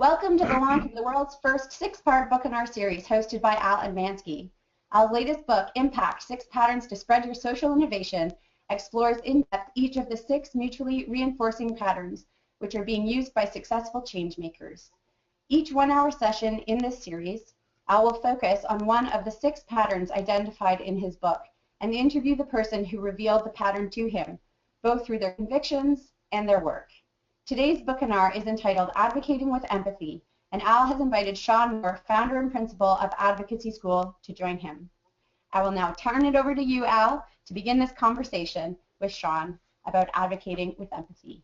Welcome to the launch of the world's first six-part book in our series, hosted by Al Etmanski. Al's latest book, Impact: 6 Patterns to Spread Your Social Innovation, explores in depth each of the 6 mutually reinforcing patterns which are being used by successful change makers. Each 1-hour session in this series, Al will focus on one of the 6 patterns identified in his book and interview the person who revealed the pattern to him, both through their convictions and their work. Today's book and hour is entitled Advocating with Empathy, and Al has invited Sean Moore, founder and principal of Advocacy School, to join him. I will now turn it over to you, Al, to begin this conversation with Sean about advocating with empathy.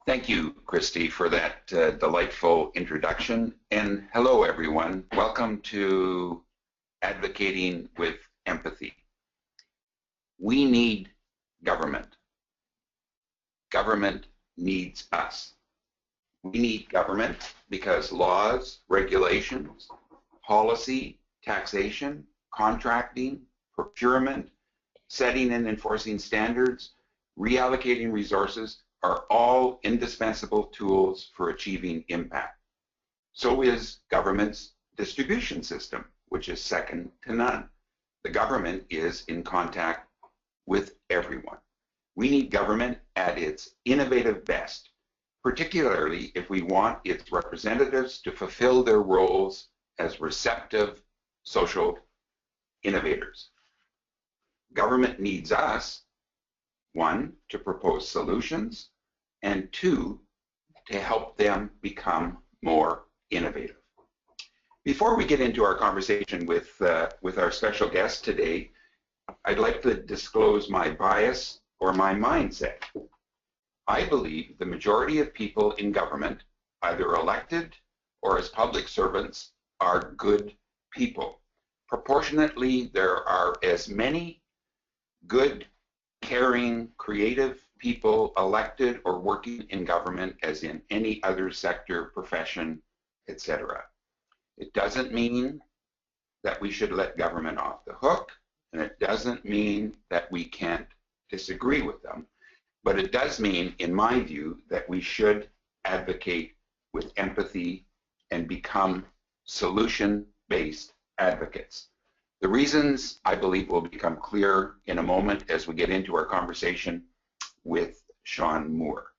Thank you, Christy, for that delightful introduction. And hello, everyone. Welcome to Advocating with Empathy. We need government. Government needs us. We need government because laws, regulations, policy, taxation, contracting, procurement, setting and enforcing standards, reallocating resources are all indispensable tools for achieving impact. So is government's distribution system, which is second to none. The government is in contact with everyone. We need government at its innovative best, particularly if we want its representatives to fulfill their roles as receptive social innovators. Government needs us, 1, to propose solutions, and 2, to help them become more innovative. Before we get into our conversation with our special guest today, I'd like to disclose my bias or my mindset. I believe the majority of people in government, either elected or as public servants, are good people. Proportionately, there are as many good, caring, creative people elected or working in government as in any other sector, profession, etc. It doesn't mean that we should let government off the hook, and it doesn't mean that we can't disagree with them, but it does mean, in my view, that we should advocate with empathy and become solution-based advocates. The reasons, I believe, will become clear in a moment as we get into our conversation with Sean Moore.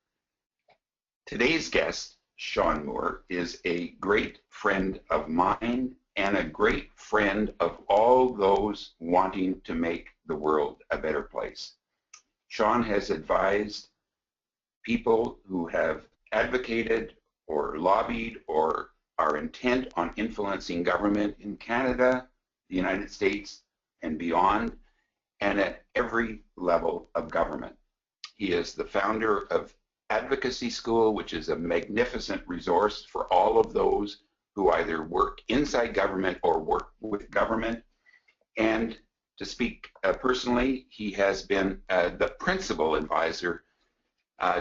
Today's guest, Sean Moore, is a great friend of mine and a great friend of all those wanting to make the world a better place. Sean has advised people who have advocated or lobbied or are intent on influencing government in Canada, the United States, and beyond, and at every level of government. He is the founder of Advocacy School, which is a magnificent resource for all of those who either work inside government or work with government. And to speak personally, he has been the principal advisor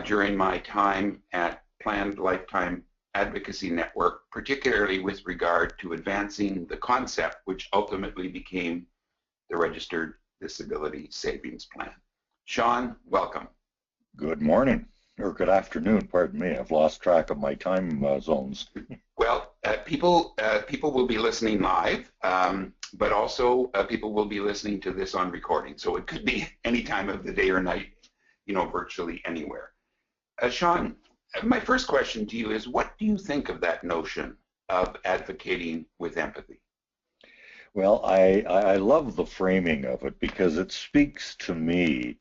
during my time at Planned Lifetime Advocacy Network, particularly with regard to advancing the concept which ultimately became the Registered Disability Savings Plan. Sean, welcome. Good morning, or good afternoon, pardon me. I've lost track of my time zones. Well, people will be listening live, but also people will be listening to this on recording. So it could be any time of the day or night, virtually anywhere. Sean, my first question to you is, what do you think of that notion of advocating with empathy? Well, I love the framing of it because it speaks to me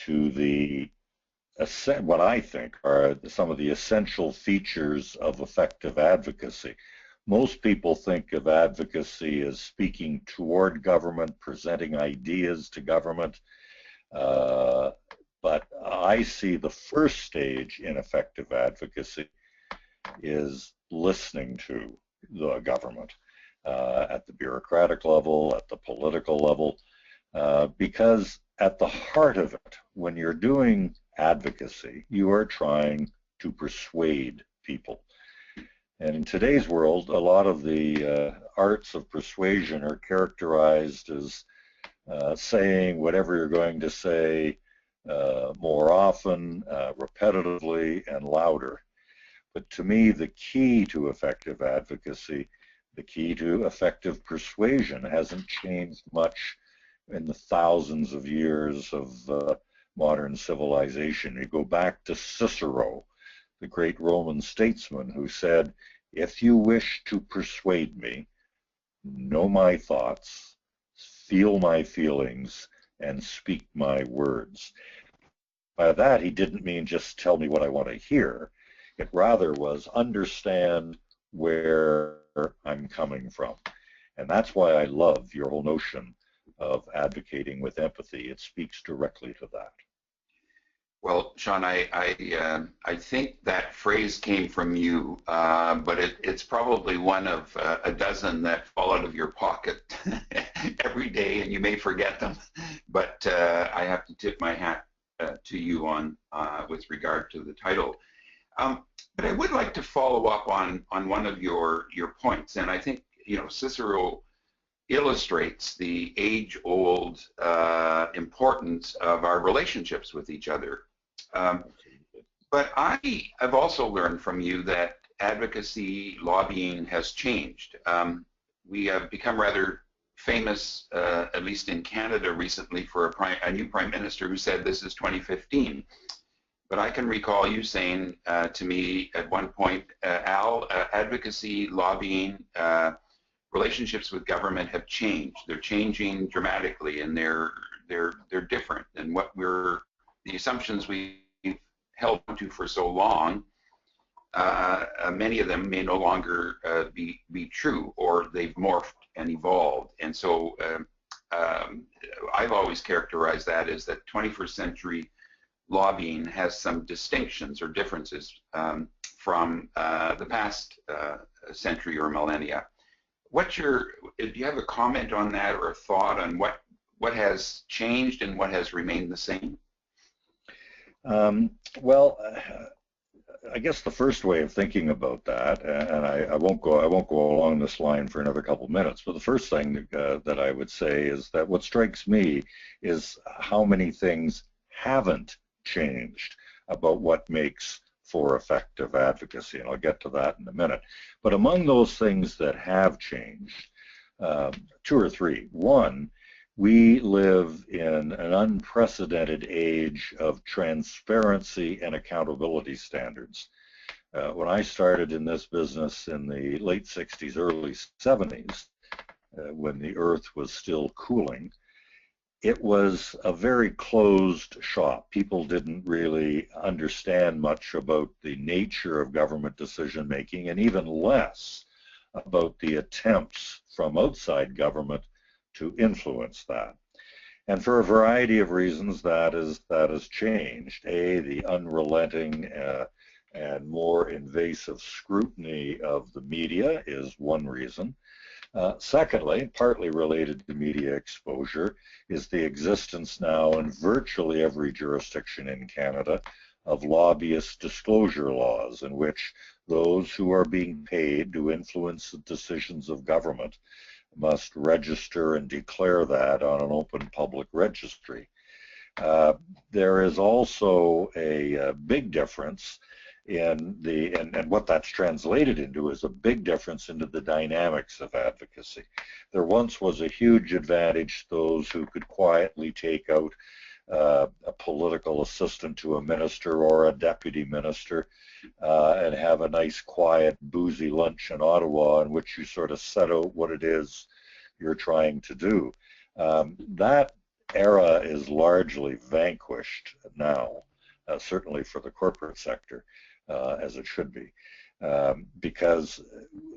to the what I think are some of the essential features of effective advocacy. Most people think of advocacy as speaking toward government, presenting ideas to government, but I see the first stage in effective advocacy is listening to the government at the bureaucratic level, at the political level, because at the heart of it, when you're doing advocacy, you are trying to persuade people. And in today's world, a lot of the arts of persuasion are characterized as saying whatever you're going to say more often, repetitively, and louder. But to me, the key to effective advocacy, the key to effective persuasion hasn't changed much in the thousands of years of modern civilization. You go back to Cicero, the great Roman statesman, who said, "If you wish to persuade me, know my thoughts, feel my feelings, and speak my words." By that, he didn't mean just tell me what I want to hear. It rather was understand where I'm coming from. And that's why I love your whole notion of advocating with empathy. It speaks directly to that. Well, Sean, I think that phrase came from you, but it's probably one of a dozen that fall out of your pocket every day, and you may forget them. But I have to tip my hat to you on with regard to the title. But I would like to follow up on one of your points, and I think Cicero illustrates the age-old importance of our relationships with each other. But I have also learned from you that advocacy, lobbying has changed. We have become rather famous, at least in Canada recently, for a new Prime Minister who said this is 2015. But I can recall you saying to me at one point, Al, advocacy, lobbying, relationships with government have changed. They're changing dramatically, and they're different. And the assumptions we've held to for so long, many of them may no longer be true, or they've morphed and evolved. And so I've always characterized that as that 21st century lobbying has some distinctions or differences from the past century or millennia. Do you have a comment on that or a thought on what has changed and what has remained the same? Well, I guess the first way of thinking about that, and I won't go along this line for another couple minutes, but the first thing that I would say is that what strikes me is how many things haven't changed about what makes for effective advocacy, and I'll get to that in a minute. But among those things that have changed, two or three. One, we live in an unprecedented age of transparency and accountability standards. When I started in this business in the late 60s, early 70s, when the earth was still cooling, it was a very closed shop. People didn't really understand much about the nature of government decision making, and even less about the attempts from outside government to influence that. And for a variety of reasons, that has changed. The unrelenting and more invasive scrutiny of the media is one reason. Secondly, partly related to media exposure, is the existence now in virtually every jurisdiction in Canada of lobbyist disclosure laws, in which those who are being paid to influence the decisions of government must register and declare that on an open public registry. There is also a big difference in and what that's translated into is a big difference into the dynamics of advocacy. There once was a huge advantage to those who could quietly take out a political assistant to a minister or a deputy minister and have a nice, quiet, boozy lunch in Ottawa in which you sort of set out what it is you're trying to do. That era is largely vanquished now, certainly for the corporate sector, as it should be, because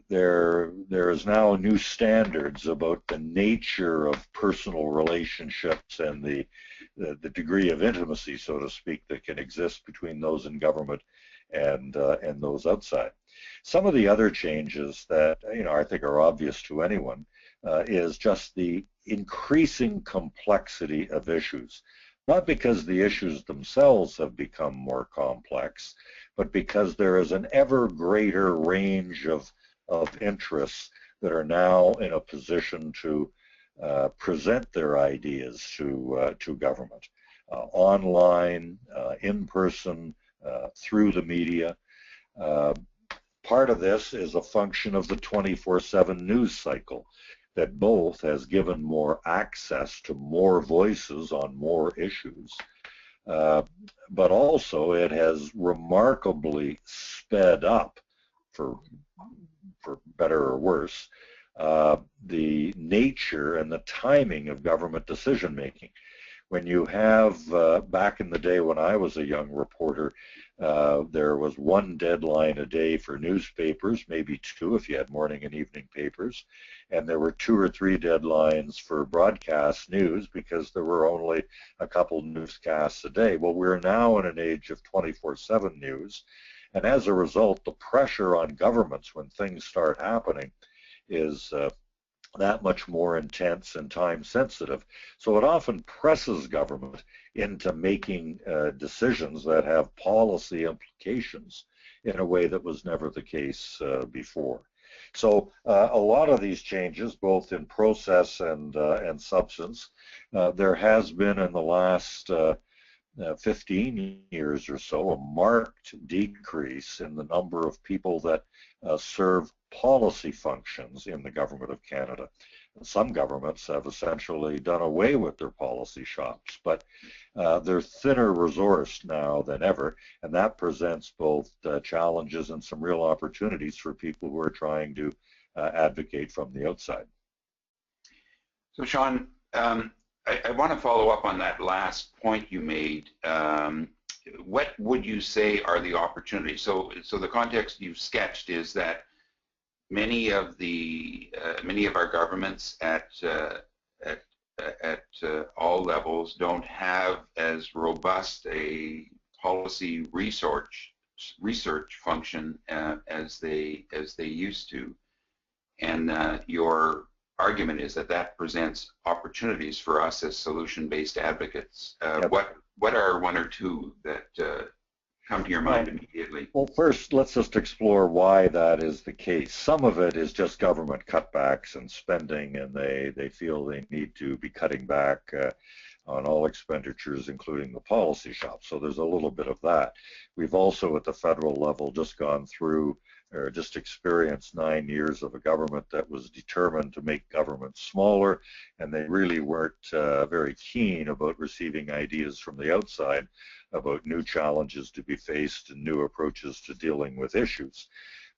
there is now new standards about the nature of personal relationships and the degree of intimacy, so to speak, that can exist between those in government and those outside. Some of the other changes that I think are obvious to anyone is just the increasing complexity of issues, not because the issues themselves have become more complex, but because there is an ever greater range of interests that are now in a position to present their ideas to government, online, in person, through the media. Part of this is a function of the 24/7 news cycle that both has given more access to more voices on more issues, but also it has remarkably sped up, for better or worse, the nature and the timing of government decision making. When you have, back in the day when I was a young reporter, there was one deadline a day for newspapers, maybe two if you had morning and evening papers, and there were 2 or 3 deadlines for broadcast news because there were only a couple newscasts a day. Well, we're now in an age of 24/7 news, and as a result, the pressure on governments when things start happening is that much more intense and time sensitive. So it often presses government into making decisions that have policy implications in a way that was never the case before. So a lot of these changes, both in process and substance, there has been in the last 15 years or so a marked decrease in the number of people that serve policy functions in the government of Canada. Some governments have essentially done away with their policy shops, but they're thinner resourced now than ever, and that presents both challenges and some real opportunities for people who are trying to advocate from the outside. So Sean, I want to follow up on that last point you made. What would you say are the opportunities? So the context you've sketched is that many of our governments at all levels don't have as robust a policy research function as they used to, and your argument is that presents opportunities for us as solution-based advocates. Yep. What are 1 or 2 that come to your mind immediately? Well, first, let's just explore why that is the case. Some of it is just government cutbacks and spending, and they feel they need to be cutting back on all expenditures, including the policy shop. So there's a little bit of that. We've also, at the federal level, just gone through or just experienced 9 years of a government that was determined to make government smaller, and they really weren't very keen about receiving ideas from the outside about new challenges to be faced and new approaches to dealing with issues.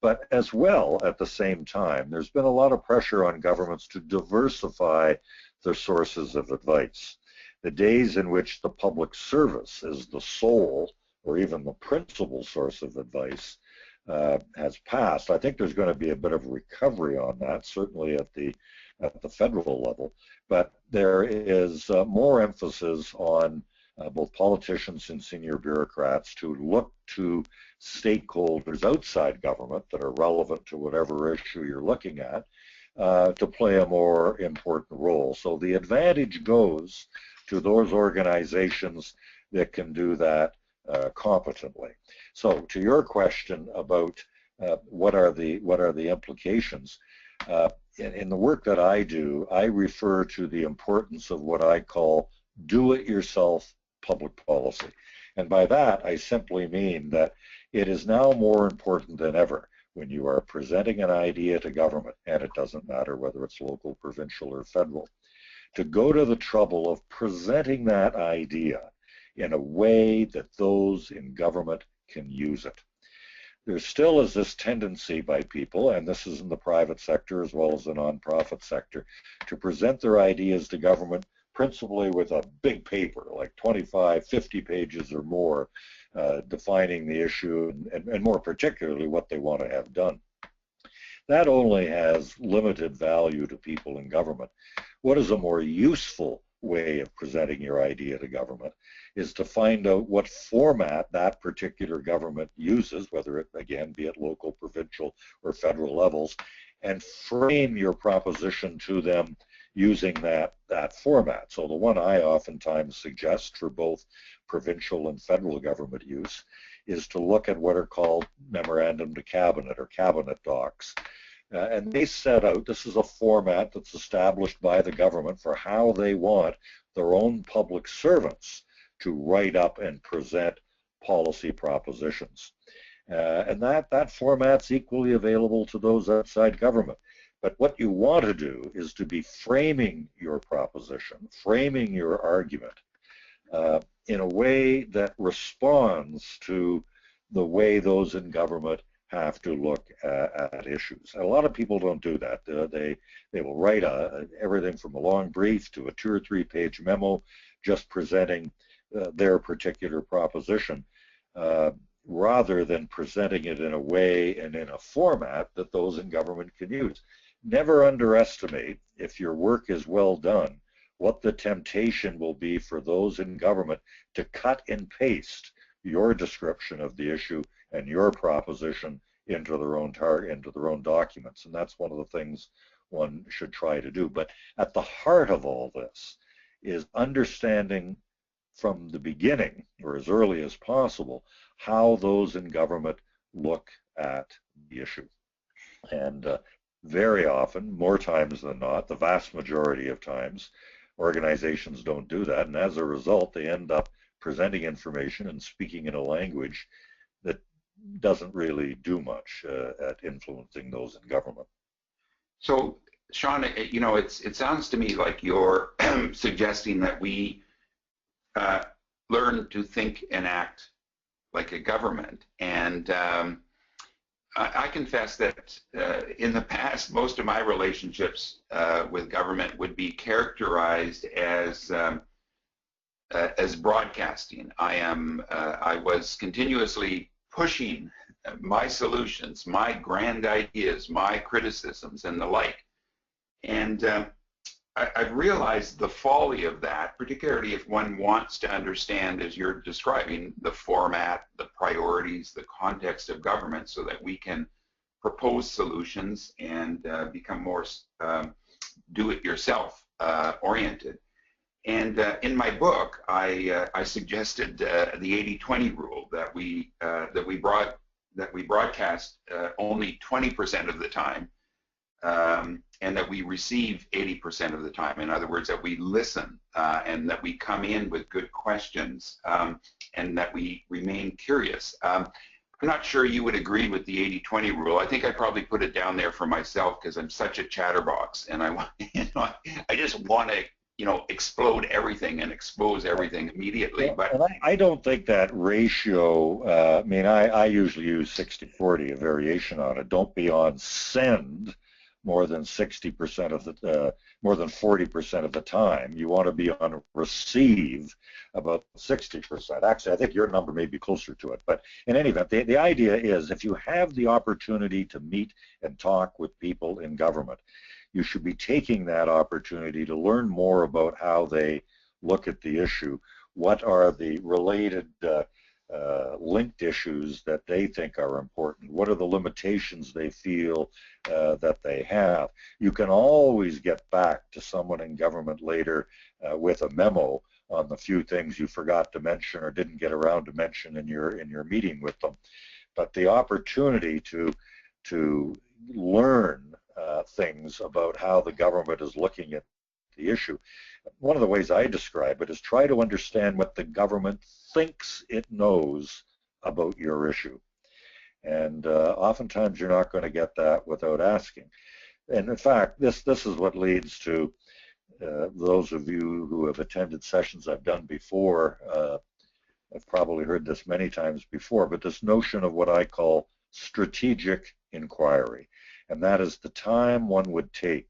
But as well, at the same time, there's been a lot of pressure on governments to diversify their sources of advice. The days in which the public service is the sole or even the principal source of advice has passed. I think there's going to be a bit of recovery on that, certainly at the federal level, but there is more emphasis on both politicians and senior bureaucrats to look to stakeholders outside government that are relevant to whatever issue you're looking at to play a more important role. So the advantage goes to those organizations that can do that competently. So to your question about what are the implications, in the work that I do, I refer to the importance of what I call do-it-yourself public policy. And by that, I simply mean that it is now more important than ever when you are presenting an idea to government, and it doesn't matter whether it's local, provincial, or federal, to go to the trouble of presenting that idea in a way that those in government can use it. There still is this tendency by people, and this is in the private sector as well as the nonprofit sector, to present their ideas to government principally with a big paper, like 25, 50 pages or more, defining the issue and more particularly what they want to have done. That only has limited value to people in government. What is a more useful way of presenting your idea to government is to find out what format that particular government uses, whether it, again, be at local, provincial, or federal levels, and frame your proposition to them using that format. So the one I oftentimes suggest for both provincial and federal government use is to look at what are called memorandum to cabinet or cabinet docs. And they set out, this is a format that's established by the government for how they want their own public servants to write up and present policy propositions. And that format's equally available to those outside government. But what you want to do is to be framing your proposition, framing your argument in a way that responds to the way those in government have to look at issues. And a lot of people don't do that. They will write everything from a long brief to a 2 or 3 page memo just presenting their particular proposition rather than presenting it in a way and in a format that those in government can use. Never underestimate, if your work is well done, what the temptation will be for those in government to cut and paste your description of the issue and your proposition into their own documents. And that's one of the things one should try to do. But at the heart of all this is understanding from the beginning, or as early as possible, how those in government look at the issue. And very often, more times than not, the vast majority of times, organizations don't do that, and as a result, they end up presenting information and speaking in a language that doesn't really do much at influencing those in government. So, Sean, you know, it sounds to me like you're suggesting that we learn to think and act like a government. And I confess that in the past, most of my relationships with government would be characterized as broadcasting. I was continuously pushing my solutions, my grand ideas, my criticisms, and the like. And I've realized the folly of that, particularly if one wants to understand, as you're describing, the format, the priorities, the context of government, so that we can propose solutions and become more do-it-yourself oriented. And in my book, I suggested the 80-20 rule, that we broadcast only 20% of the time. And that we receive 80% of the time. In other words, that we listen and that we come in with good questions and that we remain curious. I'm not sure you would agree with the 80-20 rule. I think I probably put it down there for myself because I'm such a chatterbox, and I just want to, you know, explode everything and expose everything immediately. But I don't think that ratio. I mean, I usually use 60-40, a variation on it. Don't be on send more than 60% of the, more than 40% of the time. You want to be on receive about 60%. Actually, I think your number may be closer to it. But in any event, the idea is if you have the opportunity to meet and talk with people in government, you should be taking that opportunity to learn more about how they look at the issue. What are the related linked issues that they think are important? What are the limitations they feel that they have? You can always get back to someone in government later with a memo on the few things you forgot to mention or didn't get around to mention in your meeting with them. But the opportunity to learn things about how the government is looking at the issue. One of the ways I describe it is try to understand what the government thinks it knows about your issue. And oftentimes you're not going to get that without asking. And in fact, this is what leads to those of you who have attended sessions I've done before, I've probably heard this many times before, but this notion of what I call strategic inquiry. And that is the time one would take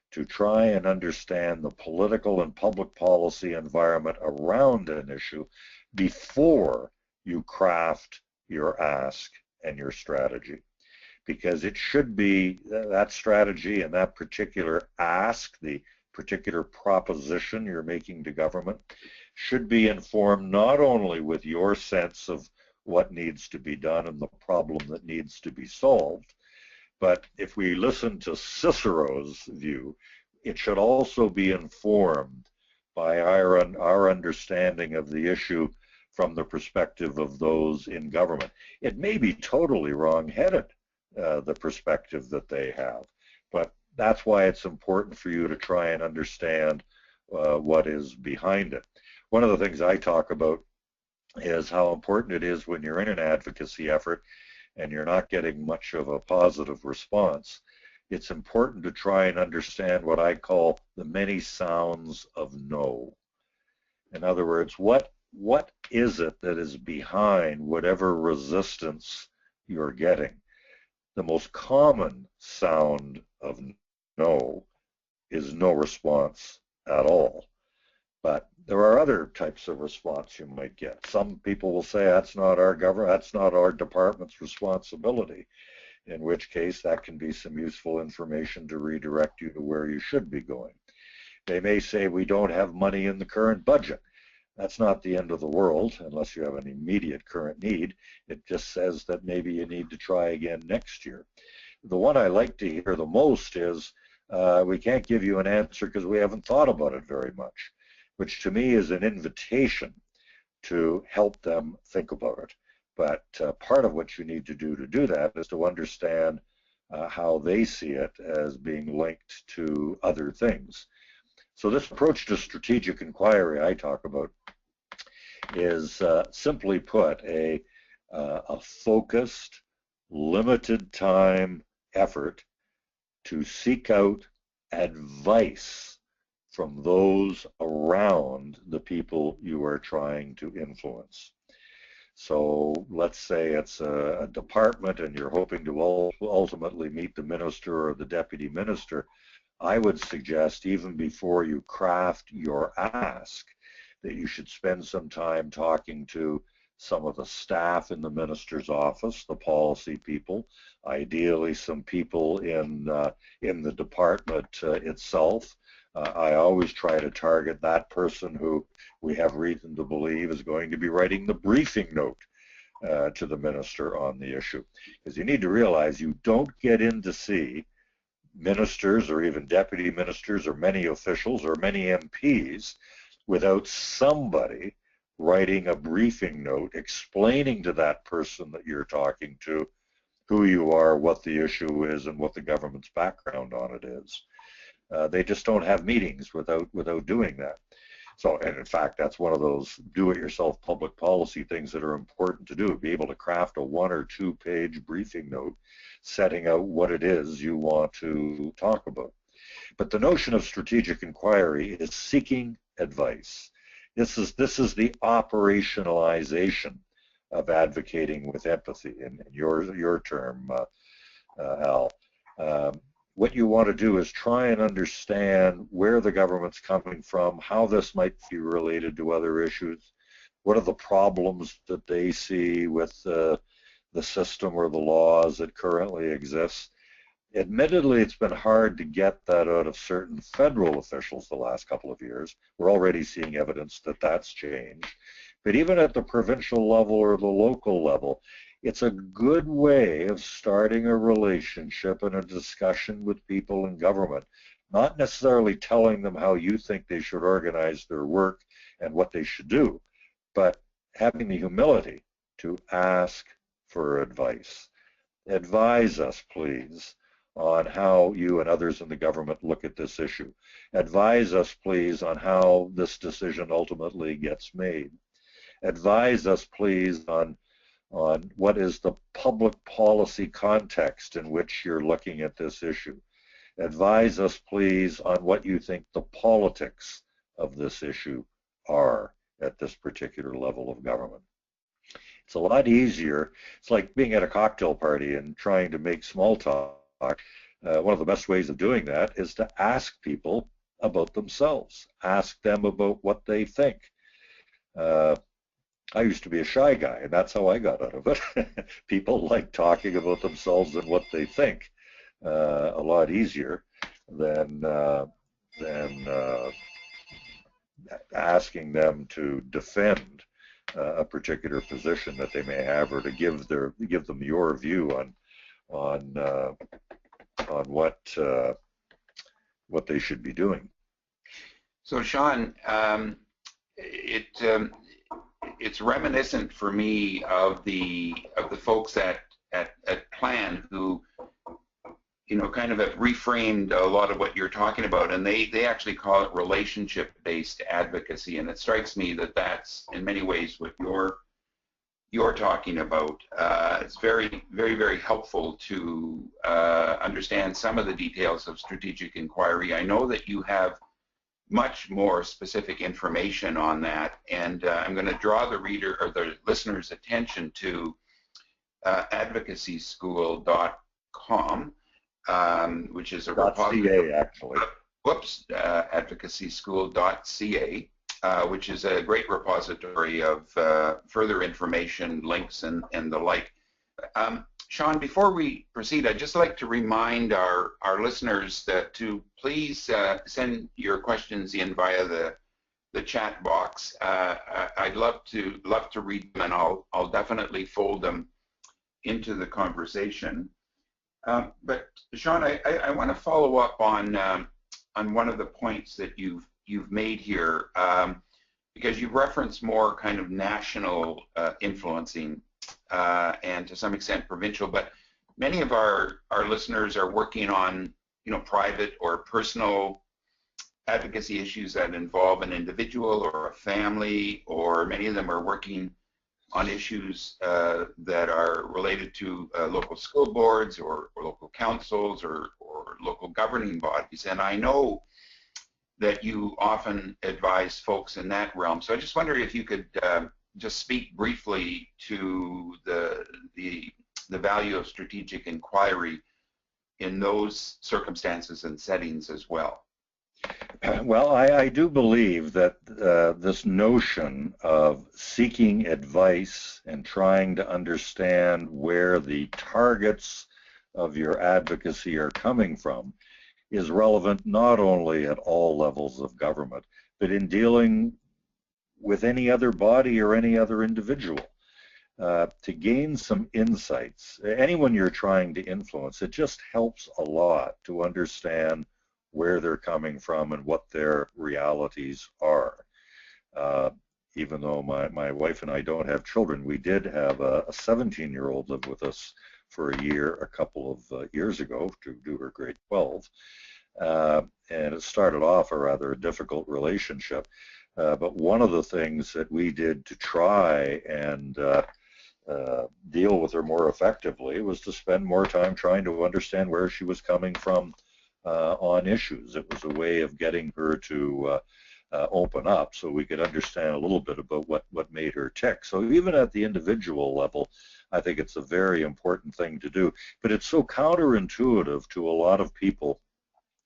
to try and understand the political and public policy environment around an issue before you craft your ask and your strategy. Because it should be that strategy and that particular ask, the particular proposition you're making to government, should be informed not only with your sense of what needs to be done and the problem that needs to be solved, but if we listen to Cicero's view, it should also be informed by our understanding of the issue from the perspective of those in government. It may be totally wrong-headed, the perspective that they have, but that's why it's important for you to try and understand what is behind it. One of the things I talk about is how important it is when you're in an advocacy effort and you're not getting much of a positive response, it's important to try and understand what I call the many sounds of no. In other words, what is it that is behind whatever resistance you're getting? The most common sound of no is no response at all. But there are other types of response you might get. Some people will say that's not our government, that's not our department's responsibility, in which case that can be some useful information to redirect you to where you should be going. They may say we don't have money in the current budget. That's not the end of the world unless you have an immediate current need. It just says that maybe you need to try again next year. The one I like to hear the most is we can't give you an answer because we haven't thought about it very much, which to me is an invitation to help them think about it. But part of what you need to do that is to understand how they see it as being linked to other things. So this approach to strategic inquiry I talk about is simply put a focused, limited time effort to seek out advice from those around the people you are trying to influence. So let's say it's a department and you're hoping to ultimately meet the minister or the deputy minister. I would suggest even before you craft your ask that you should spend some time talking to some of the staff in the minister's office, the policy people, ideally some people in the department itself. I always try to target that person who we have reason to believe is going to be writing the briefing note to the minister on the issue. Because you need to realize you don't get in to see ministers or even deputy ministers or many officials or many MPs without somebody writing a briefing note explaining to that person that you're talking to who you are, what the issue is, and what the government's background on it is. They just don't have meetings without doing that. So, and in fact, that's one of those do-it-yourself public policy things that are important to do, be able to craft a 1 or 2 page briefing note setting out what it is you want to talk about. But the notion of strategic inquiry is seeking advice. This is the operationalization of advocating with empathy, in your term, Al. What you want to do is try and understand where the government's coming from, how this might be related to other issues, what are the problems that they see with the system or the laws that currently exist. Admittedly, it's been hard to get that out of certain federal officials the last couple of years. We're already seeing evidence that that's changed. But even at the provincial level or the local level, it's a good way of starting a relationship and a discussion with people in government, not necessarily telling them how you think they should organize their work and what they should do, but having the humility to ask for advice. Advise us, please, on how you and others in the government look at this issue. Advise us, please, on how this decision ultimately gets made. Advise us, please, on what is the public policy context in which you're looking at this issue. Advise us, please, on what you think the politics of this issue are at this particular level of government. It's a lot easier. It's like being at a cocktail party and trying to make small talk. One of the best ways of doing that is to ask people about themselves. Ask them about what they think. I used to be a shy guy, and that's how I got out of it. People like talking about themselves and what they think a lot easier than asking them to defend a particular position that they may have, or to give them your view on what they should be doing. So, Sean, it's reminiscent for me of the folks at Plan who, you know, kind of have reframed a lot of what you're talking about, and they actually call it relationship-based advocacy, and it strikes me that that's in many ways what you're talking about. It's very, very, very helpful to understand some of the details of strategic inquiry. I know that you have much more specific information on that, and I'm going to draw the reader or the listener's attention to advocacyschool.com, which is a repository. .ca, actually. Advocacyschool.ca, which is a great repository of further information, links, and the like. Sean, before we proceed, I'd just like to remind our listeners that to please send your questions in via the chat box. I'd love to read them, and I'll definitely fold them into the conversation. But Sean, I want to follow up on one of the points that you've made here, because you've referenced more kind of national influencing and to some extent provincial, but many of our listeners are working on, you know, private or personal advocacy issues that involve an individual or a family, or many of them are working on issues that are related to local school boards or local councils or local governing bodies. And I know that you often advise folks in that realm. So I just wonder if you could just speak briefly to the value of strategic inquiry in those circumstances and settings as well. Well, I do believe that this notion of seeking advice and trying to understand where the targets of your advocacy are coming from is relevant not only at all levels of government, but in dealing with any other body or any other individual. To gain some insights, anyone you're trying to influence, it just helps a lot to understand where they're coming from and what their realities are. Even though my wife and I don't have children, we did have a 17-year-old live with us for a year a couple of years ago to do her grade 12. And it started off a rather difficult relationship. But one of the things that we did to try and deal with her more effectively was to spend more time trying to understand where she was coming from on issues. It was a way of getting her to open up so we could understand a little bit about what made her tick. So even at the individual level, I think it's a very important thing to do. But it's so counterintuitive to a lot of people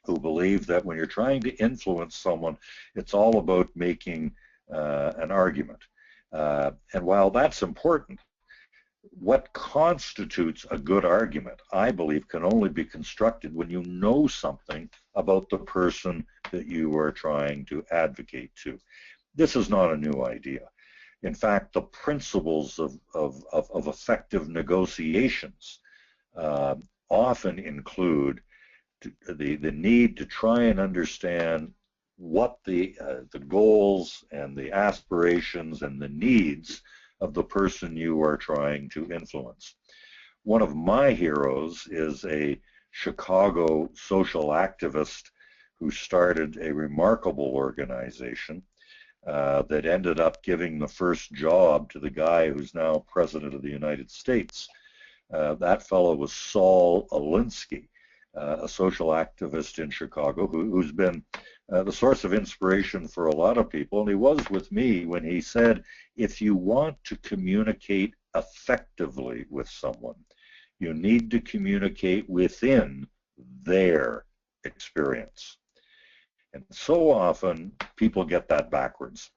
who believe that when you're trying to influence someone, it's all about making an argument. And while that's important, what constitutes a good argument, I believe, can only be constructed when you know something about the person that you are trying to advocate to. This is not a new idea. In fact, the principles of effective negotiations often include the need to try and understand what the goals and the aspirations and the needs of the person you are trying to influence. One of my heroes is a Chicago social activist who started a remarkable organization that ended up giving the first job to the guy who's now President of the United States. That fellow was Saul Alinsky, a social activist in Chicago who's been the source of inspiration for a lot of people. And he was with me when he said, if you want to communicate effectively with someone, you need to communicate within their experience. And so often people get that backwards.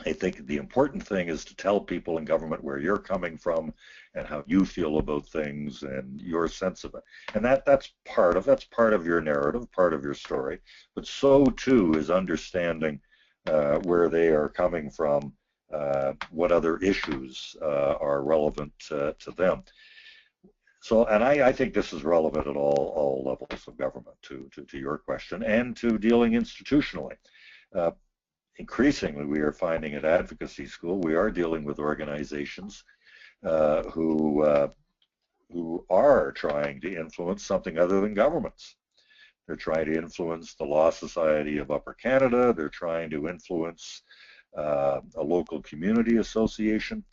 I think the important thing is to tell people in government where you're coming from and how you feel about things and your sense of it. And that's part of your narrative, part of your story. But so too is understanding where they are coming from, what other issues are relevant to them. So, and I think this is relevant at all levels of government, to your question, and to dealing institutionally. Increasingly, we are finding at Advocacy School, we are dealing with organizations who are trying to influence something other than governments. They're trying to influence the Law Society of Upper Canada. They're trying to influence a local community association.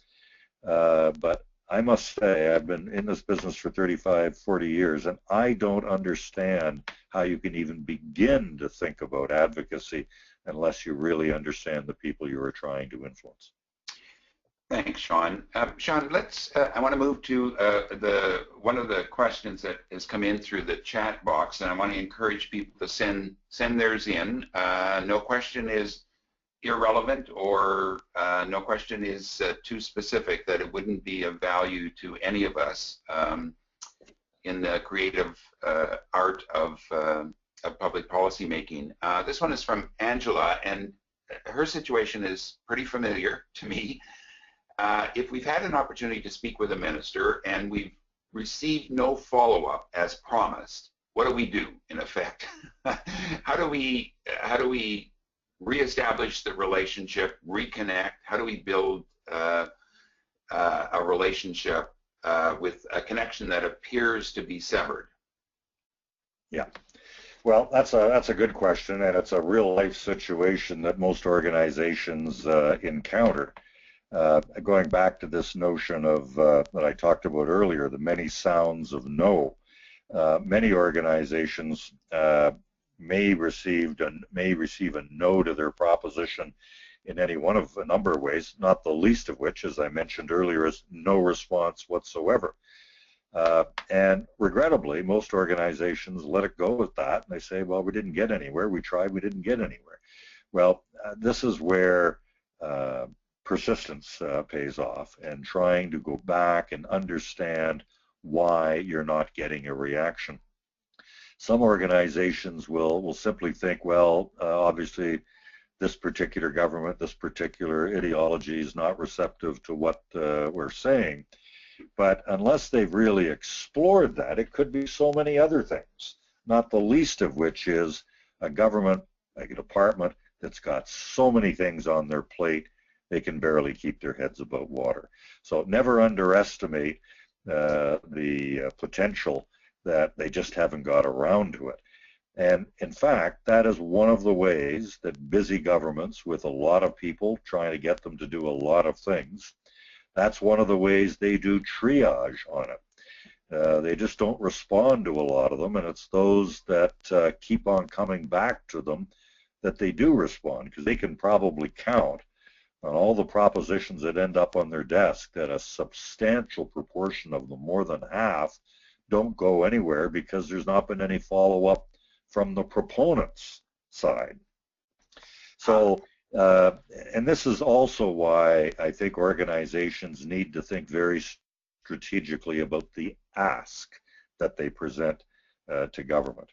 but I must say I've been in this business for 35, 40 years, and I don't understand how you can even begin to think about advocacy unless you really understand the people you are trying to influence. Thanks, Sean. Sean, let's. I want to move to one of the questions that has come in through the chat box, and I want to encourage people to send theirs in. No question is irrelevant, or no question is too specific that it wouldn't be of value to any of us in the creative art of public policy making. This one is from Angela, and her situation is pretty familiar to me. If we've had an opportunity to speak with a minister and we've received no follow-up as promised, what do we do in effect? How do we reestablish the relationship, reconnect? How do we build a relationship with a connection that appears to be severed? Yeah. Well, that's a good question, and it's a real life situation that most organizations encounter. Going back to this notion of that I talked about earlier, the many sounds of no. Many organizations may receive a no to their proposition in any one of a number of ways, not the least of which, as I mentioned earlier, is no response whatsoever. And regrettably, most organizations let it go with that, and they say, well, we didn't get anywhere. We tried, we didn't get anywhere. Well, this is where persistence pays off, and trying to go back and understand why you're not getting a reaction. Some organizations will simply think, well, obviously this particular government, this particular ideology is not receptive to what we're saying. But unless they've really explored that, it could be so many other things, not the least of which is a government, like a department, that's got so many things on their plate they can barely keep their heads above water. So never underestimate the potential that they just haven't got around to it. And in fact, that is one of the ways that busy governments with a lot of people trying to get them to do a lot of things, that's one of the ways they do triage on it. They just don't respond to a lot of them, and it's those that keep on coming back to them that they do respond, because they can probably count on all the propositions that end up on their desk that a substantial proportion of them, more than half, don't go anywhere because there's not been any follow-up from the proponents' side. So, and this is also why I think organizations need to think very strategically about the ask that they present to government.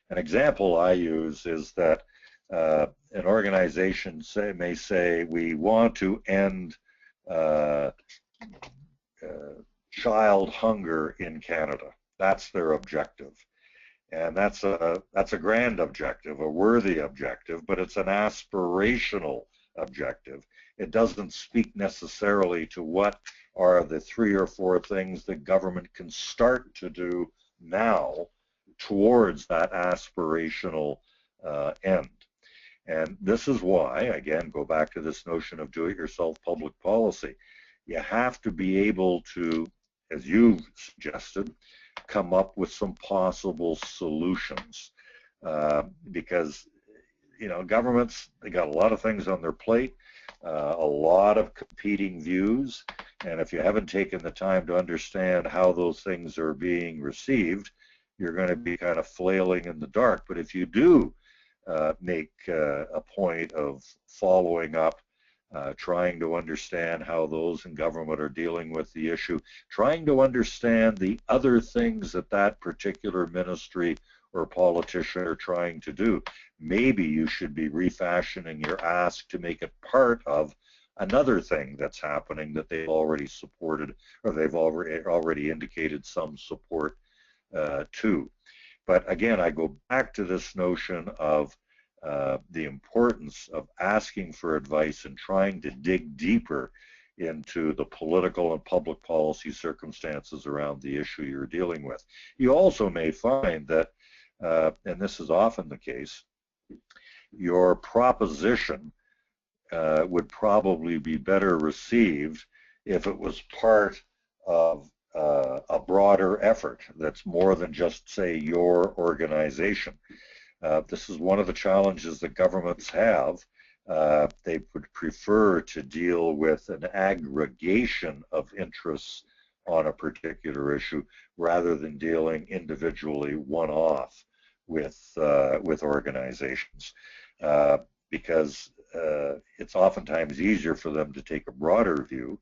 An example I use is that an organization may say, we want to end child hunger in Canada. That's their objective. And that's a grand objective, a worthy objective, but it's an aspirational objective. It doesn't speak necessarily to what are the 3 or 4 things that government can start to do now towards that aspirational end. And this is why, again, go back to this notion of do-it-yourself public policy. You have to be able to, as you suggested, come up with some possible solutions, because governments, they got a lot of things on their plate, a lot of competing views, and if you haven't taken the time to understand how those things are being received, you're going to be kind of flailing in the dark. But if you do make a point of following up, trying to understand how those in government are dealing with the issue, trying to understand the other things that that particular ministry or politician are trying to do. Maybe you should be refashioning your ask to make it part of another thing that's happening that they've already supported, or they've already indicated some support to. But again, I go back to this notion of the importance of asking for advice and trying to dig deeper into the political and public policy circumstances around the issue you're dealing with. You also may find that, and this is often the case, your proposition would probably be better received if it was part of a broader effort that's more than just, say, your organization. This is one of the challenges that governments have. They would prefer to deal with an aggregation of interests on a particular issue rather than dealing individually one-off with organizations, because it's oftentimes easier for them to take a broader view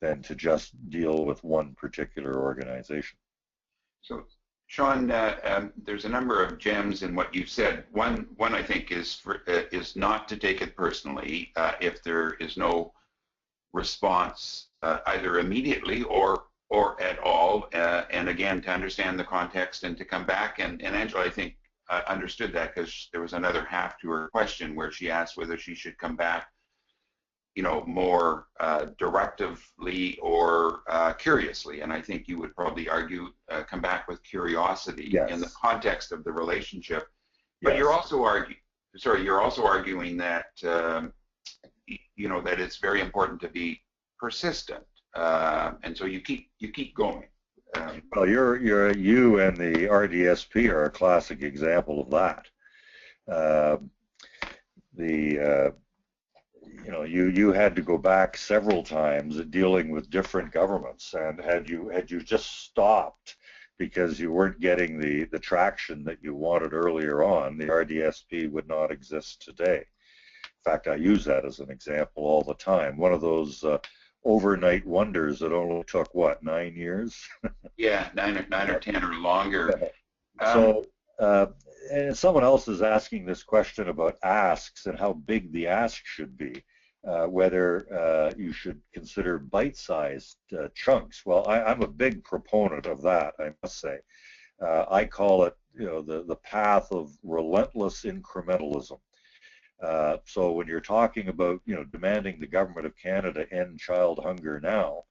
than to just deal with one particular organization. So, Sean, there's a number of gems in what you've said. One I think is not to take it personally if there is no response either immediately or at all, and again, to understand the context and to come back. And Angela, I think, understood that, because there was another half to her question where she asked whether she should come back, you know, more directively or curiously. And I think you would probably argue come back with curiosity. Yes. In the context of the relationship. But yes. You're also arguing that you know, that it's very important to be persistent, and so you keep going. Well, you and the RDSP are a classic example of that. You know, you had to go back several times dealing with different governments, and had you just stopped because you weren't getting the traction that you wanted earlier on, the RDSP would not exist today. In fact, I use that as an example all the time. One of those overnight wonders that only took, what, 9 years? Yeah, 9 or 10 or longer. So and someone else is asking this question about asks and how big the ask should be, whether you should consider bite-sized chunks. Well, I'm a big proponent of that, I must say. I call it, you know, the path of relentless incrementalism. So when you're talking about, you know, demanding the government of Canada end child hunger now,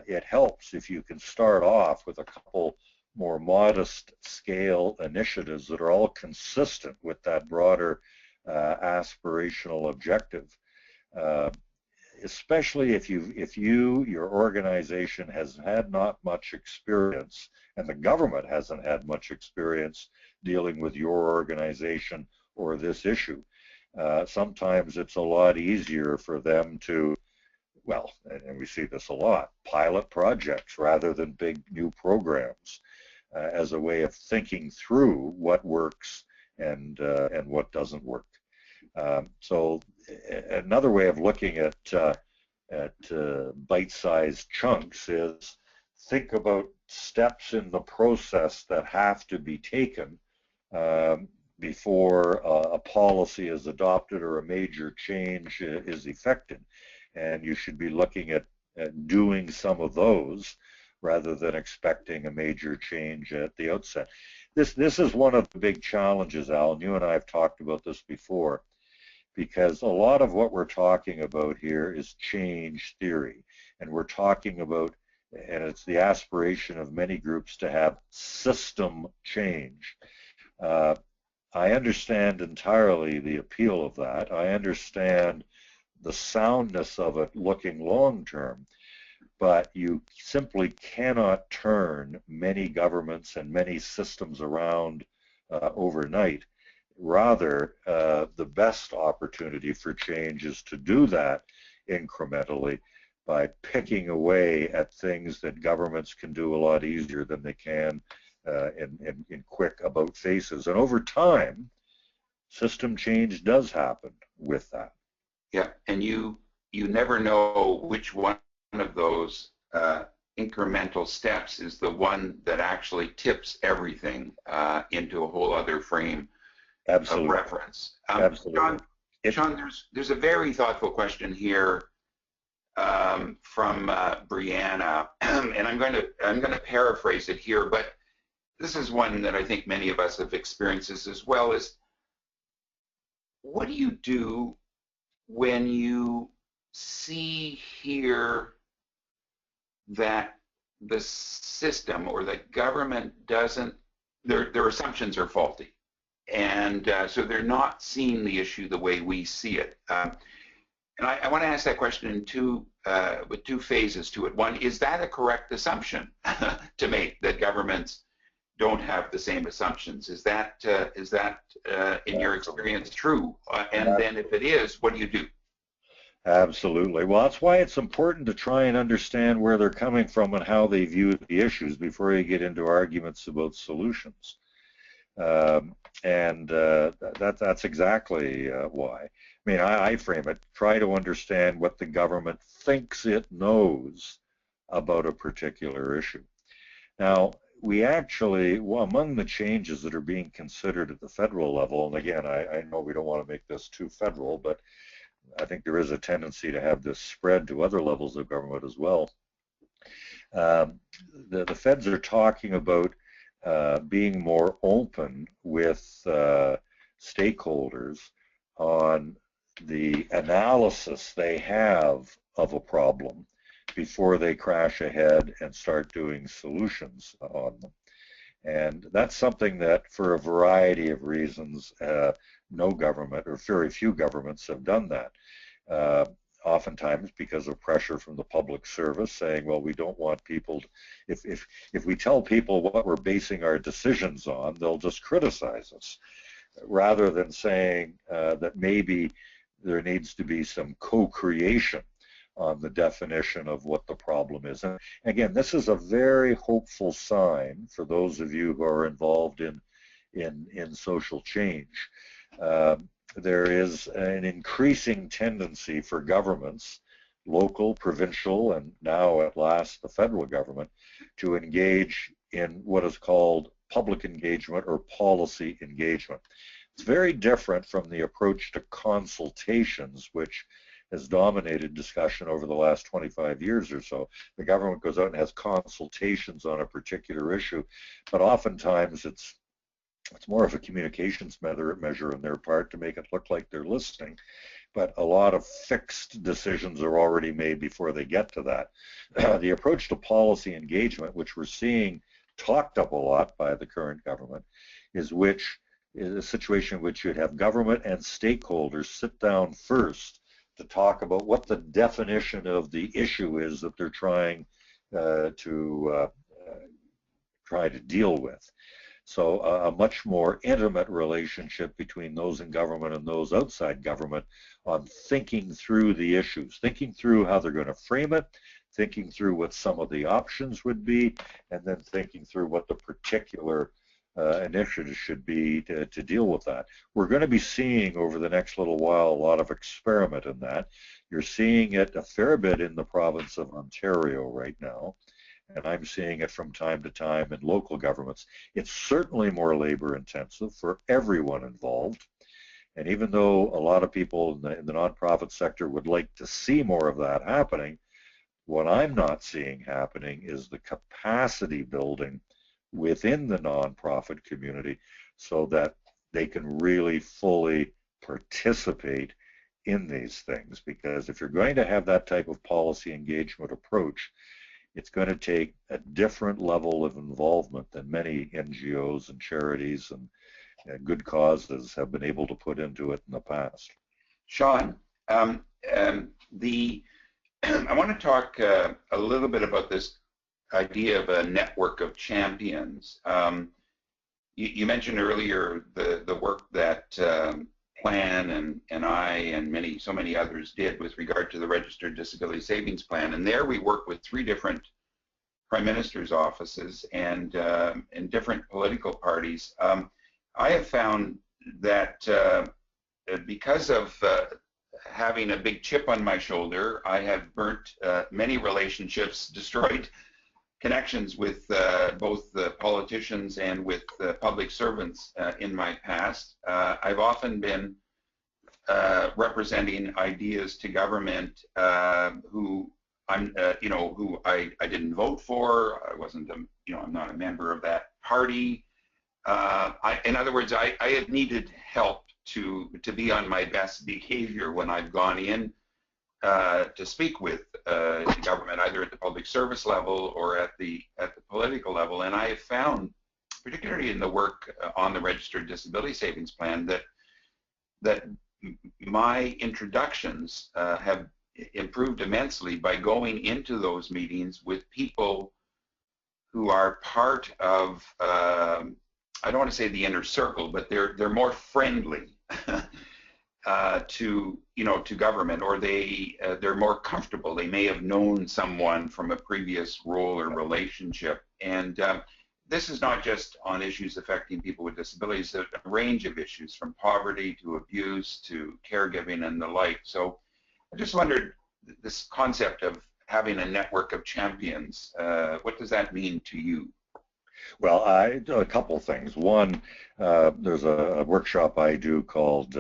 it helps if you can start off with a couple more modest scale initiatives that are all consistent with that broader aspirational objective. Especially if your organization has had not much experience, and the government hasn't had much experience dealing with your organization or this issue. Sometimes it's a lot easier for them to, well, and we see this a lot, pilot projects rather than big new programs as a way of thinking through what works and what doesn't work. So another way of looking at bite-sized chunks is think about steps in the process that have to be taken before a policy is adopted or a major change is effected. And you should be looking at doing some of those rather than expecting a major change at the outset. This is one of the big challenges, Alan. You and I have talked about this before, because a lot of what we're talking about here is change theory. And we're talking about, and it's the aspiration of many groups to have system change. I understand entirely the appeal of that. I understand the soundness of it looking long term, but you simply cannot turn many governments and many systems around overnight. Rather, the best opportunity for change is to do that incrementally by picking away at things that governments can do a lot easier than they can in quick about faces. And over time, system change does happen with that. Yeah, and you never know which one of those incremental steps is the one that actually tips everything into a whole other frame Absolutely. of reference. Absolutely. Sean, there's a very thoughtful question here from Brianna, and I'm going to paraphrase it here, but this is one that I think many of us have experienced as well. Is what do you do when you hear that the system or the government doesn't, their assumptions are faulty, and so they're not seeing the issue the way we see it? And I want to ask that question in two phases to it. One, is that a correct assumption to make, that governments don't have the same assumptions? Is that in your experience true? And then if it is, what do you do? Absolutely. Well, that's why it's important to try and understand where they're coming from and how they view the issues before you get into arguments about solutions. That's exactly why. I mean, I frame it, try to understand what the government thinks it knows about a particular issue. Now, we actually, well, among the changes that are being considered at the federal level, and again, I know we don't want to make this too federal, but I think there is a tendency to have this spread to other levels of government as well. The feds are talking about being more open with stakeholders on the analysis they have of a problem before they crash ahead and start doing solutions on them. And that's something that, for a variety of reasons, no government, or very few governments, have done that. Oftentimes because of pressure from the public service saying, well, we don't want people, if we tell people what we're basing our decisions on, they'll just criticize us, rather than saying that maybe there needs to be some co-creation on the definition of what the problem is. And again, this is a very hopeful sign for those of you who are involved in social change. There is an increasing tendency for governments, local, provincial, and now at last the federal government, to engage in what is called public engagement or policy engagement. It's very different from the approach to consultations, which has dominated discussion over the last 25 years or so. The government goes out and has consultations on a particular issue, but oftentimes it's more of a communications measure on their part to make it look like they're listening, but a lot of fixed decisions are already made before they get to that. The approach to policy engagement, which we're seeing talked up a lot by the current government, is a situation in which you'd have government and stakeholders sit down first to talk about what the definition of the issue is that they're trying to deal with. So a much more intimate relationship between those in government and those outside government on thinking through the issues, thinking through how they're going to frame it, thinking through what some of the options would be, and then thinking through what the particular initiatives should be to deal with that. We're going to be seeing over the next little while a lot of experiment in that. You're seeing it a fair bit in the province of Ontario right now, and I'm seeing it from time to time in local governments. It's certainly more labor intensive for everyone involved, and even though a lot of people in the nonprofit sector would like to see more of that happening, what I'm not seeing happening is the capacity building within the nonprofit community so that they can really fully participate in these things. Because if you're going to have that type of policy engagement approach, it's going to take a different level of involvement than many NGOs and charities and good causes have been able to put into it in the past. Sean, I want to talk a little bit about this idea of a network of champions. You mentioned earlier the work that Plan and I and so many others did with regard to the Registered Disability Savings Plan, and there we worked with 3 different Prime Minister's offices and different political parties. I have found that because of having a big chip on my shoulder, I have burnt many relationships, destroyed connections with both the politicians and with public servants in my past. I've often been representing ideas to government who who I didn't vote for. I wasn't, I'm not a member of that party. In other words, I had needed help to be on my best behavior when I've gone in to speak with government, either at the public service level or at the political level. And I have found, particularly in the work on the Registered Disability Savings Plan, that my introductions have improved immensely by going into those meetings with people who are part of, I don't want to say the inner circle, but they're more friendly to government, or they're more comfortable. They may have known someone from a previous role or relationship, and this is not just on issues affecting people with disabilities, a range of issues from poverty to abuse to caregiving and the like. So I just wondered, this concept of having a network of champions, what does that mean to you? Well, a couple things. One, there's a workshop I do called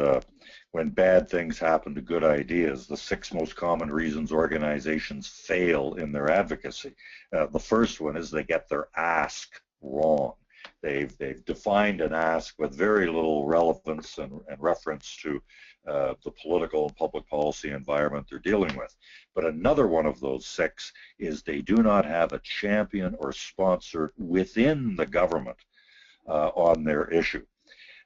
When Bad Things Happen to Good Ideas, the 6 most common reasons organizations fail in their advocacy. The first one is they get their ask wrong. They've defined an ask with very little relevance and reference to the political and public policy environment they're dealing with. But another one of those 6 is they do not have a champion or sponsor within the government on their issue.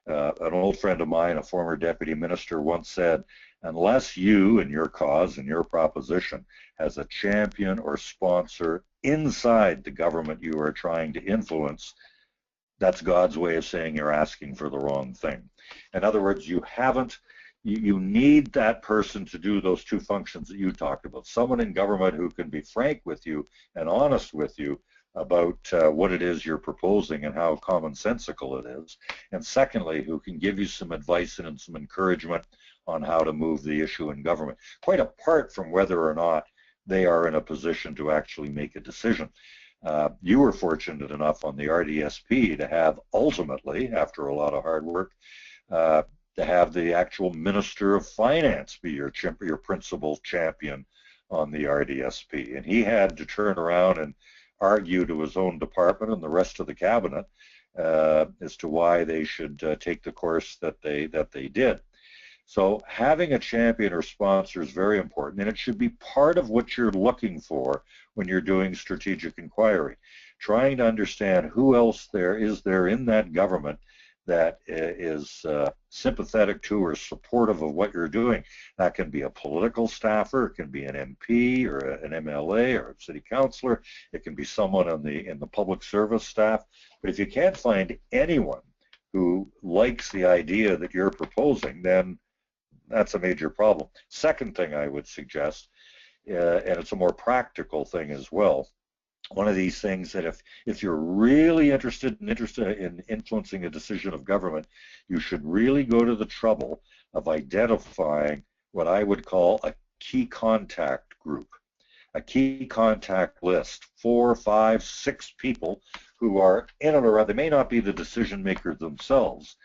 An old friend of mine, a former deputy minister, once said, unless you and your cause and your proposition has a champion or sponsor inside the government you are trying to influence, that's God's way of saying you're asking for the wrong thing. In other words, you need that person to do those 2 functions that you talked about. Someone in government who can be frank with you and honest with you about what it is you're proposing and how commonsensical it is. And secondly, who can give you some advice and some encouragement on how to move the issue in government, quite apart from whether or not they are in a position to actually make a decision. You were fortunate enough on the RDSP to have ultimately, after a lot of hard work, to have the actual Minister of Finance be your principal champion on the RDSP. And he had to turn around and argue to his own department and the rest of the cabinet as to why they should take the course that they did. So having a champion or sponsor is very important, and it should be part of what you're looking for when you're doing strategic inquiry, trying to understand who else there is in that government that is sympathetic to or supportive of what you're doing. That can be a political staffer, it can be an MP or an MLA or a city councillor, it can be someone in the public service staff. But if you can't find anyone who likes the idea that you're proposing, then that's a major problem. Second thing I would suggest, and it's a more practical thing as well, one of these things that if you're really interested in influencing a decision of government, you should really go to the trouble of identifying what I would call a key contact group, a key contact list, 4, 5, 6 people who are in and around. They may not be the decision makers themselves,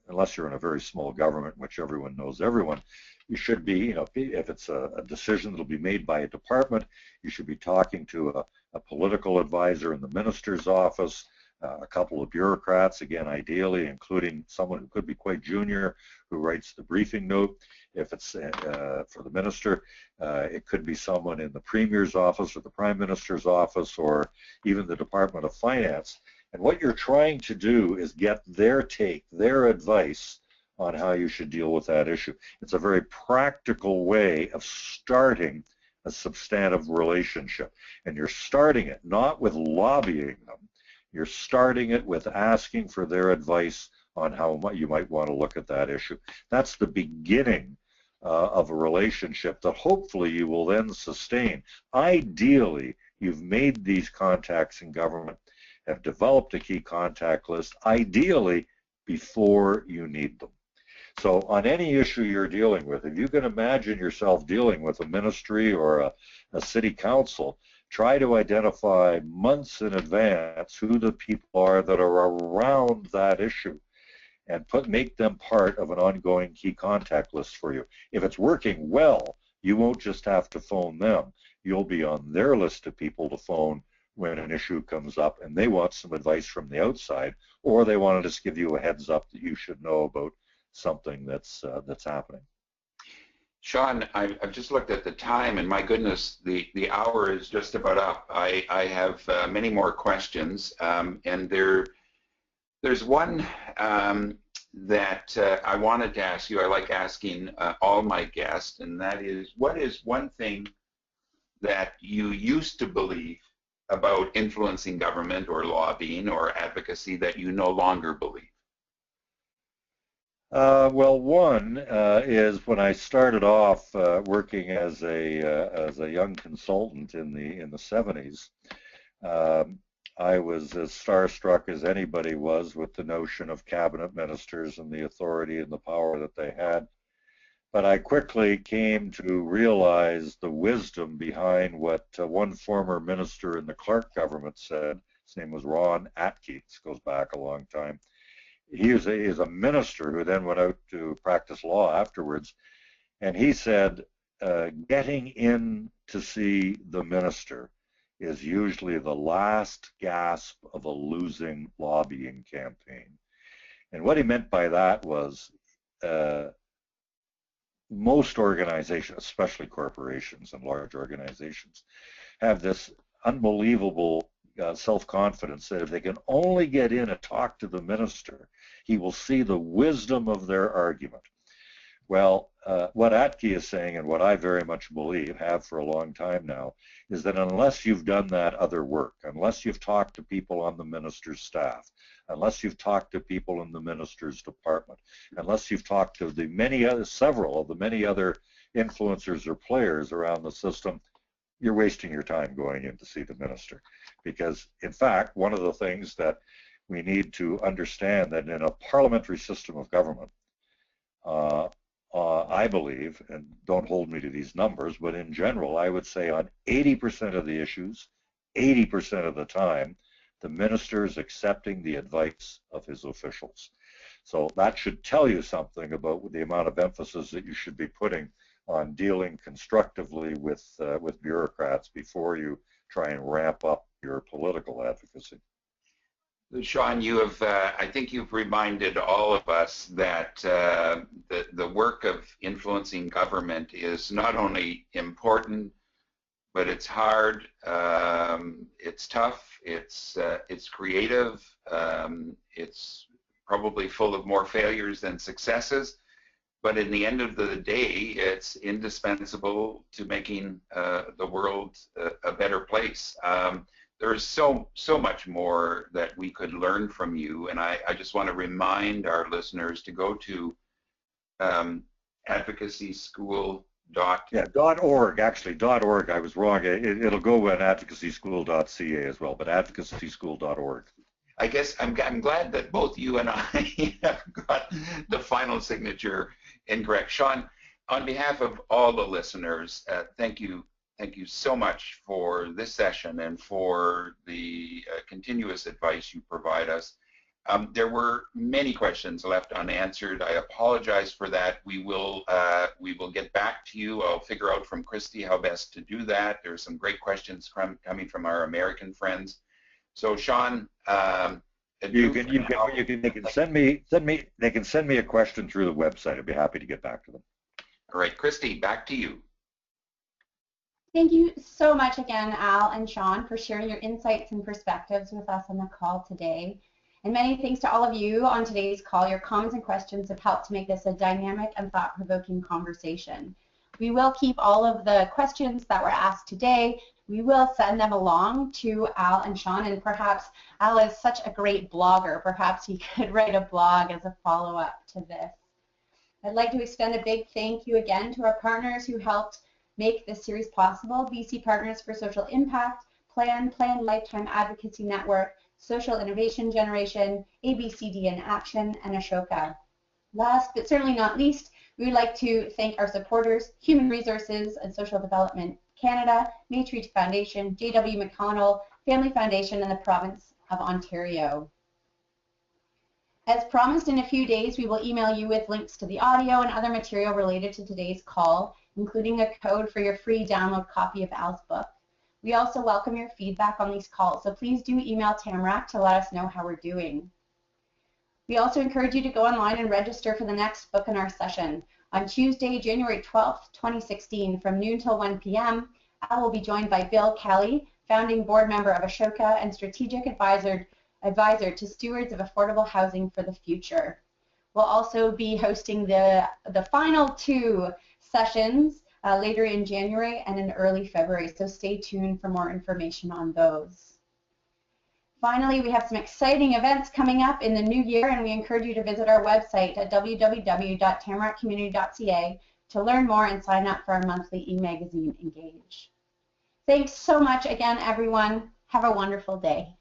unless you're in a very small government in which everyone knows everyone. You should be, if it's a decision that will be made by a department, you should be talking to a political advisor in the minister's office, a couple of bureaucrats, again, ideally, including someone who could be quite junior, who writes the briefing note. If it's for the minister, it could be someone in the Premier's office or the Prime Minister's office or even the Department of Finance. And what you're trying to do is get their take, their advice on how you should deal with that issue. It's a very practical way of starting a substantive relationship. And you're starting it not with lobbying them, you're starting it with asking for their advice on how you might want to look at that issue. That's the beginning of a relationship that hopefully you will then sustain. Ideally, you've made these contacts in government, have developed a key contact list, ideally before you need them. So on any issue you're dealing with, if you can imagine yourself dealing with a ministry or a city council, try to identify months in advance who the people are that are around that issue and make them part of an ongoing key contact list for you. If it's working well, you won't just have to phone them. You'll be on their list of people to phone when an issue comes up and they want some advice from the outside, or they want to just give you a heads up that you should know about something that's happening. Sean, I've just looked at the time, and my goodness, the hour is just about up. I have many more questions, and there's one that I wanted to ask you. I like asking all my guests, and that is, what is one thing that you used to believe about influencing government or lobbying or advocacy that you no longer believe? Well, one is when I started off working as a young consultant in the 70s. I was as starstruck as anybody was with the notion of cabinet ministers and the authority and the power that they had. But I quickly came to realize the wisdom behind what one former minister in the Clark government said. His name was Ron Atke. This goes back a long time. He is a minister who then went out to practice law afterwards. And he said, getting in to see the minister is usually the last gasp of a losing lobbying campaign. And what he meant by that was most organizations, especially corporations and large organizations, have this unbelievable self-confidence that if they can only get in and talk to the minister, he will see the wisdom of their argument. Well, what Atke is saying, and what I very much believe, have for a long time now, is that unless you've done that other work, unless you've talked to people on the minister's staff, unless you've talked to people in the minister's department, unless you've talked to several of the many other influencers or players around the system, you're wasting your time going in to see the minister. Because, in fact, one of the things that we need to understand that in a parliamentary system of government, I believe, and don't hold me to these numbers, but in general, I would say on 80% of the issues, 80% of the time, the minister is accepting the advice of his officials. So that should tell you something about the amount of emphasis that you should be putting on dealing constructively with bureaucrats before you try and ramp up your political advocacy. Sean, you have, I think you've reminded all of us that the work of influencing government is not only important, but it's hard, it's tough, it's creative, it's probably full of more failures than successes, but in the end of the day, it's indispensable to making the world a better place. There's so much more that we could learn from you, and I just want to remind our listeners to go to advocacyschool.org. Actually, .org. I was wrong. It'll go on advocacyschool.ca as well, but advocacyschool.org. I guess I'm glad that both you and I have got the final signature incorrect. Sean, on behalf of all the listeners, thank you so much for this session and for the continuous advice you provide us. There were many questions left unanswered. I apologize for that. We will get back to you. I'll figure out from Christy how best to do that. There's some great questions coming from our American friends. So Sean, they can send me a question through the website. I'd be happy to get back to them. All right, Christy, back to you. Thank you so much again, Al and Sean, for sharing your insights and perspectives with us on the call today. And many thanks to all of you on today's call. Your comments and questions have helped to make this a dynamic and thought-provoking conversation. We will keep all of the questions that were asked today. We will send them along to Al and Sean, and perhaps Al is such a great blogger. Perhaps he could write a blog as a follow-up to this. I'd like to extend a big thank you again to our partners who helped make this series possible: BC Partners for Social Impact, Plan Lifetime Advocacy Network, Social Innovation Generation, ABCD in Action, and Ashoka. Last but certainly not least, we would like to thank our supporters: Human Resources and Social Development Canada, Maitreat Foundation, J.W. McConnell Family Foundation, and the Province of Ontario. As promised, in a few days, we will email you with links to the audio and other material related to today's call, including a code for your free download copy of Al's book. We also welcome your feedback on these calls, so please do email Tamarack to let us know how we're doing. We also encourage you to go online and register for the next Book in Our session. On Tuesday, January 12th, 2016, from noon till 1 p.m., Al will be joined by Bill Kelly, founding board member of Ashoka and strategic advisor to Stewards of Affordable Housing for the Future. We'll also be hosting the final 2 sessions later in January and in early February, so stay tuned for more information on those. Finally, we have some exciting events coming up in the new year, and we encourage you to visit our website at www.tamarackcommunity.ca to learn more and sign up for our monthly e-magazine, Engage. Thanks so much again, everyone. Have a wonderful day.